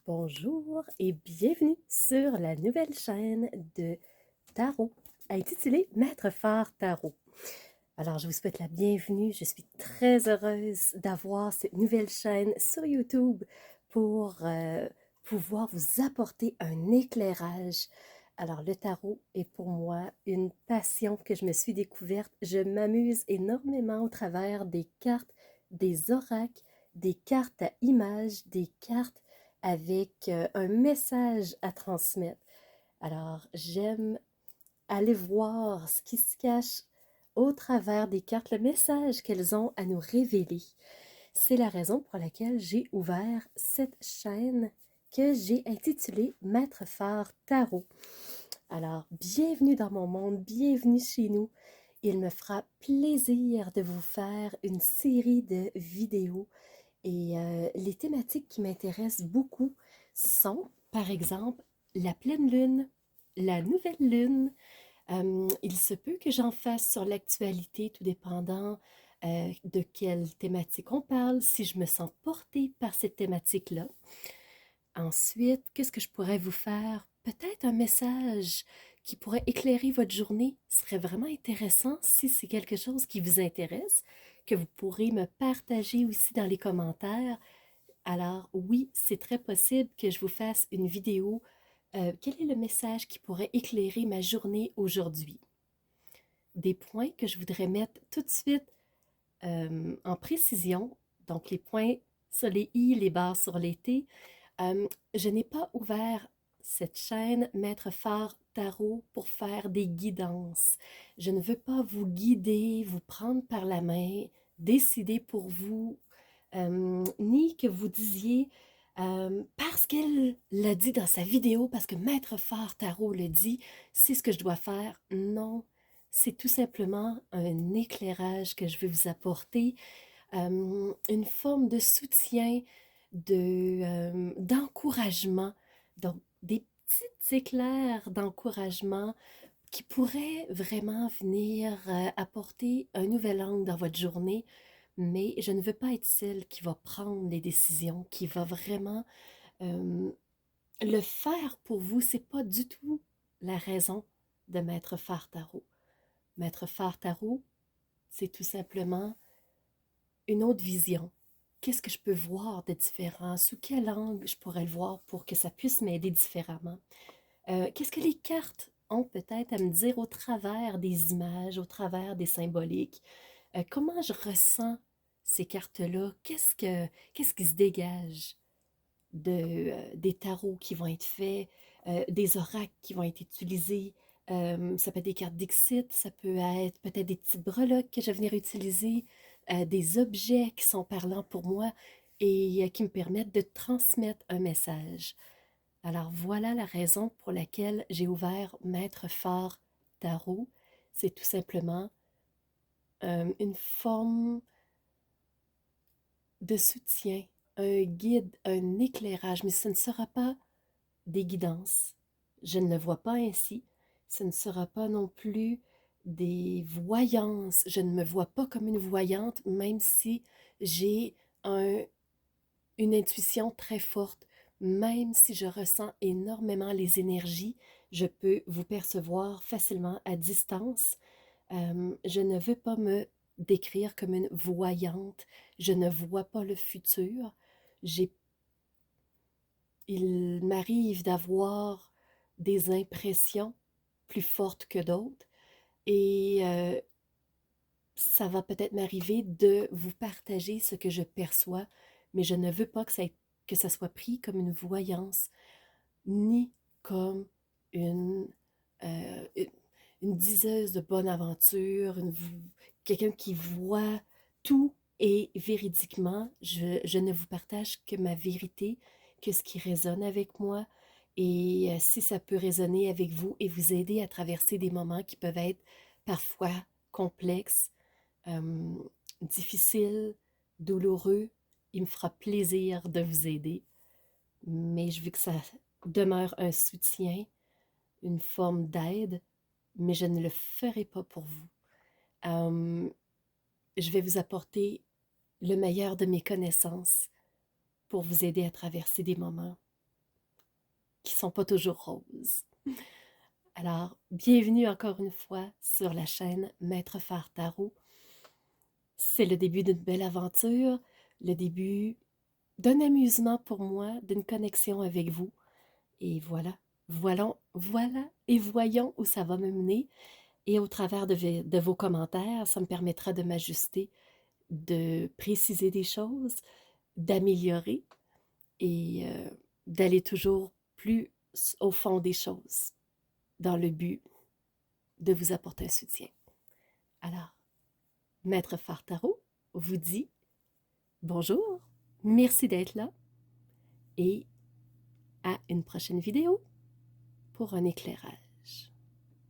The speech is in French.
Bonjour et bienvenue sur la nouvelle chaîne de Tarot, intitulée Maître Phare Tarot. Alors, je vous souhaite la bienvenue. Je suis très heureuse d'avoir cette nouvelle chaîne sur YouTube pour pouvoir vous apporter un éclairage. Alors, le tarot est pour moi une passion que je me suis découverte. Je m'amuse énormément au travers des cartes, des oracles, des cartes à images, des cartes avec un message à transmettre. Alors, j'aime aller voir ce qui se cache au travers des cartes, le message qu'elles ont à nous révéler. C'est la raison pour laquelle j'ai ouvert cette chaîne que j'ai intitulée Maître Phare Tarot. Alors, bienvenue dans mon monde, bienvenue chez nous. Il me fera plaisir de vous faire une série de vidéos et les thématiques qui m'intéressent beaucoup sont, par exemple, la pleine lune, la nouvelle lune. Il se peut que j'en fasse sur l'actualité, tout dépendant de quelle thématique on parle, si je me sens portée par cette thématique-là. Ensuite, qu'est-ce que je pourrais vous faire? Peut-être un message qui pourrait éclairer votre journée. Ce serait vraiment intéressant si c'est quelque chose qui vous intéresse, que vous pourrez me partager aussi dans les commentaires. Alors oui, c'est très possible que je vous fasse une vidéo. Quel est le message qui pourrait éclairer ma journée aujourd'hui? Des points que je voudrais mettre tout de suite en précision, donc les points sur les i, les barres sur les t. Je n'ai pas ouvert cette chaîne Maître Phare Tarot pour faire des guidances. Je ne veux pas vous guider, vous prendre par la main, décider pour vous, ni que vous disiez parce qu'elle l'a dit dans sa vidéo, parce que Maître Phare Tarot le dit, c'est ce que je dois faire. Non, c'est tout simplement un éclairage que je veux vous apporter, une forme de soutien, d'encouragement. Donc, des petits éclairs d'encouragement qui pourraient vraiment venir apporter un nouvel angle dans votre journée, mais je ne veux pas être celle qui va prendre les décisions, qui va vraiment euh, le faire pour vous. C'est pas du tout la raison de Maître Phare Tarot. Maître Phare Tarot, c'est tout simplement une autre vision. Qu'est-ce que je peux voir de différent? Sous quel angle je pourrais le voir pour que ça puisse m'aider différemment? Qu'est-ce que les cartes ont peut-être à me dire au travers des images, au travers des symboliques? Comment je ressens ces cartes-là? Qu'est-ce qui se dégage des tarots qui vont être faits, des oracles qui vont être utilisés? Ça peut être des cartes Dixit, ça peut être peut-être des petites breloques que je vais venir utiliser, des objets qui sont parlants pour moi et qui me permettent de transmettre un message. Alors voilà la raison pour laquelle j'ai ouvert Maître Phare Tarot. C'est tout simplement une forme de soutien, un guide, un éclairage, mais ce ne sera pas des guidances. Je ne le vois pas ainsi. Ce ne sera pas non plus des voyances. Je ne me vois pas comme une voyante, même si j'ai un, une intuition très forte. Même si je ressens énormément les énergies, je peux vous percevoir facilement à distance. Je ne veux pas me décrire comme une voyante. Je ne vois pas le futur. J'ai Il m'arrive d'avoir des impressions plus fortes que d'autres et ça va peut-être m'arriver de vous partager ce que je perçois, mais je ne veux pas que ça soit pris comme une voyance, ni comme une, euh, une, une diseuse de bonne aventure, quelqu'un qui voit tout et véridiquement, je ne vous partage que ma vérité, que ce qui résonne avec moi. Et si ça peut résonner avec vous et vous aider à traverser des moments qui peuvent être parfois complexes, euh, difficiles, douloureux, il me fera plaisir de vous aider. Mais je veux que ça demeure un soutien, une forme d'aide, mais je ne le ferai pas pour vous. Euh, je vais vous apporter le meilleur de mes connaissances pour vous aider à traverser des moments. qui sont pas toujours roses. Alors, bienvenue encore une fois sur la chaîne Maître Phare Tarot. C'est le début d'une belle aventure, le début d'un amusement pour moi, d'une connexion avec vous. Et voilà, et voyons où ça va me mener. Et au travers de vos commentaires, ça me permettra de m'ajuster, de préciser des choses, d'améliorer et d'aller toujours plus au fond des choses dans le but de vous apporter un soutien. Alors, Maître Phare Tarot vous dit bonjour, merci d'être là et à une prochaine vidéo pour un éclairage.